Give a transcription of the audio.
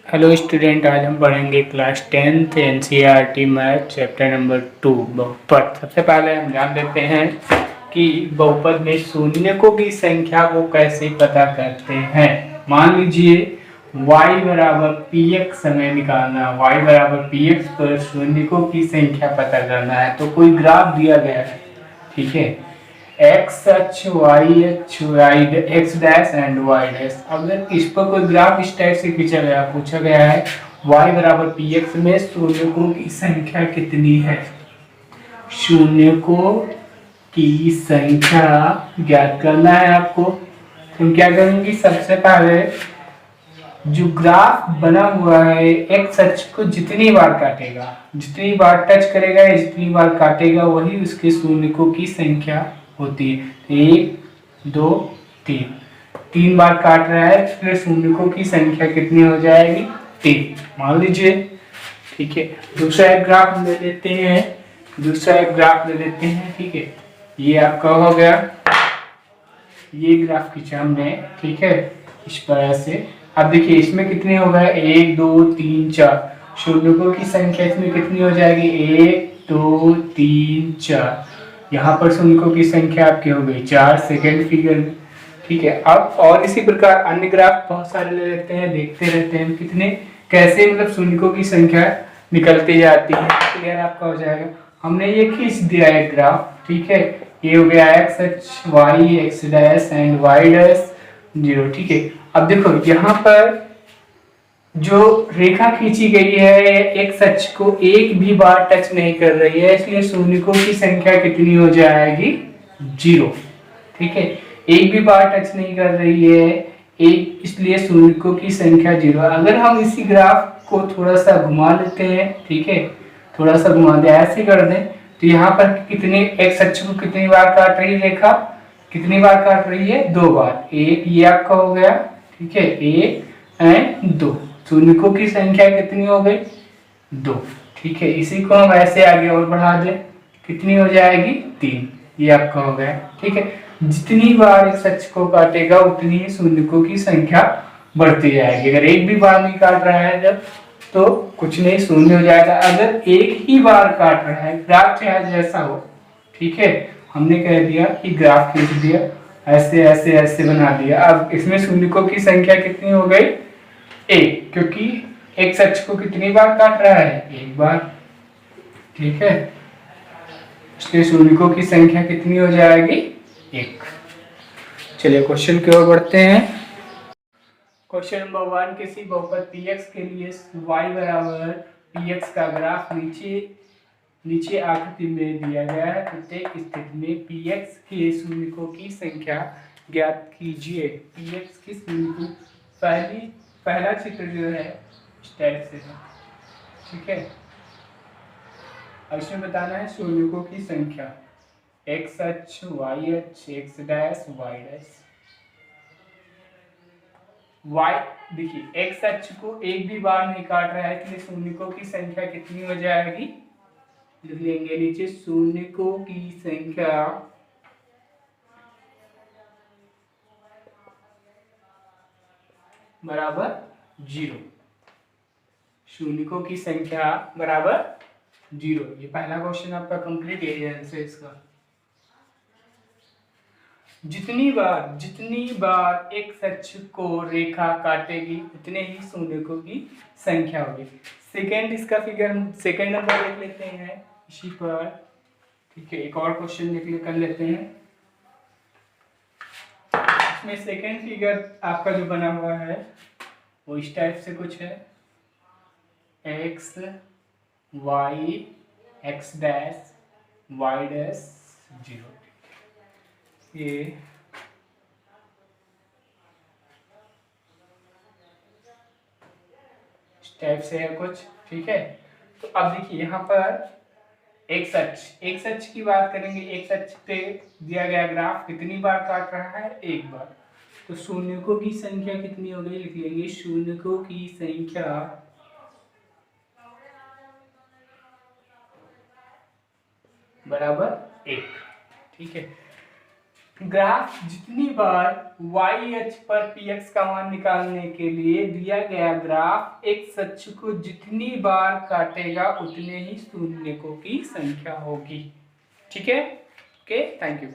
Hello student, आज हम पढ़ेंगे class 10th NCERT math chapter number 2 बहुपद। सबसे पहले हम जान लेते हैं कि बहुपद में शून्यकों की संख्या को कैसे पता करते हैं। मान लीजिए y बराबर px हमें निकालना है, y बराबर px पर शून्यकों की संख्या पता करना है। तो कोई ग्राफ दिया गया है, ठीक है, एक्स अक्ष वाई अक्ष X dash and Y dash. अगर इस पर कोई ग्राफ इस टाइप से खींचा गया, पूछा गया है y बराबर पी एक्स में शून्यकों की संख्या कितनी है, शून्यकों की संख्या ज्ञात करना है आपको। तुम क्या करेंगे, सबसे पहले जो ग्राफ बना हुआ है एक्स अक्ष को जितनी बार काटेगा, जितनी बार टच करेगा या जितनी बार काटेगा वही उसके शून्यकों की संख्या होती है। 1 2 3, 3 बार काट रहा है, फिर शून्यकों की संख्या कितनी हो जाएगी, 3 मान लीजिए। ठीक है, दूसरा एक ग्राफ ले लेते हैं, ठीक है, ये आपका हो गया, ये ग्राफ खींचा हमने, ठीक है, इस तरह से। अब देखिए इसमें कितने हो गए, 1 2 3 4, शून्यकों की संख्या इसमें कितनी हो जाएगी, 1 2 3 4। यहाँ पर शून्यकों की संख्या आपकी हो गई 4 सेकेंड फिगर में। ठीक है, अब और इसी प्रकार अन्य ग्राफ बहुत सारे ले लेते हैं, देखते रहते हैं कितने कैसे मतलब शून्यकों की संख्या निकलती जाती है, क्लियर आपका हो जाएगा। हमने ये खींच दिया है ग्राफ, ठीक है, ये हो गया एक्स अक्ष Y X dash and Y dash 0। ठीक है, अब देखो यहाँ पर जो रेखा खींची गई है एक्स अक्ष को एक भी बार टच नहीं कर रही है, इसलिए शून्यकों की संख्या कितनी हो जाएगी, 0। ठीक है, एक भी बार टच नहीं कर रही है एक, इसलिए शून्यकों की संख्या 0। अगर हम इसी ग्राफ को थोड़ा सा घुमा लेते हैं, ठीक है, थोड़ा सा घुमा दे, ऐसे कर दें, तो यहाँ पर कितने एक्स अक्ष को कितनी बार काट रही है रेखा, कितनी बार काट रही है, 2 बार। एक ये आपका हो गया, ठीक है, 1 एंड 2, शून्यकों की संख्या कितनी हो गई, 2। ठीक है, इसी को हम ऐसे आगे और बढ़ा दें, कितनी हो जाएगी, 3, ये आपका हो गया। ठीक है, जितनी बार इस अक्ष को काटेगा उतनी ही शून्यकों की संख्या बढ़ती जाएगी। अगर एक भी बार नहीं काट रहा है जब, तो कुछ नहीं, शून्य हो जाएगा। अगर एक ही बार काट रहा है, ग्राफ चाहे जैसा हो, ठीक है, हमने कह दिया कि ग्राफ खींच दिया, ऐसे ऐसे ऐसे बना दिया। अब इसमें शून्यकों की संख्या कितनी हो गई, 1, क्योंकि एक्स अक्ष को कितनी बार काट रहा है, एक बार। ठीक है, इसलिए शून्यकों की संख्या कितनी हो जाएगी, 1। चलिए क्वेश्चन की ओर बढ़ते हैं। क्वेश्चन नंबर 1, किसी बहुपद px के लिए y बराबर px का ग्राफ नीचे आकृति में दिया गया है। प्रत्येक स्थिति में px के शून्यकों की संख्या ज्ञात कीजिए। px की शून्यकों, पहला चित्र जो है इस टाइप से है, ठीक है, अब इसमें बताना है शून्यकों की संख्या, एक्स अक्ष वाई अक्ष X dash Y dash. y देखिए एक्स अक्ष को एक भी बार नहीं काट रहा है, इसलिए शून्यकों की संख्या कितनी हो जाएगी, लिख लेंगे नीचे, शून्यकों की संख्या बराबर 0, शून्यकों की संख्या बराबर 0। ये पहला क्वेश्चन आपका कंप्लीट है आंसर इसका। जितनी बार एक्स अक्ष को रेखा काटेगी उतने ही शून्यकों की संख्या होगी। सेकेंड इसका फिगर, सेकेंड नंबर देख लेते हैं इसी पर। ठीक है, एक और क्वेश्चन कर लेते हैं। इसमें सेकेंड फिगर आपका जो बना हुआ है वो इस टाइप से कुछ है, X Y X dash Y dash 0। ये इस टाइप से है कुछ, ठीक है। तो अब देखिए यहाँ पर एक्स अक्ष की बात करेंगे, एक्स अक्ष पे दिया गया ग्राफ कितनी बार काट रहा है, एक बार। तो शून्यकों की संख्या कितनी हो गई, लिख लेंगे शून्यकों की संख्या बराबर 1। ठीक है, ग्राफ जितनी बार y अक्ष पर px का मान निकालने के लिए दिया गया ग्राफ x अक्ष को जितनी बार काटेगा उतने ही शून्यकों की संख्या होगी। ठीक है, ओके, थैंक यू।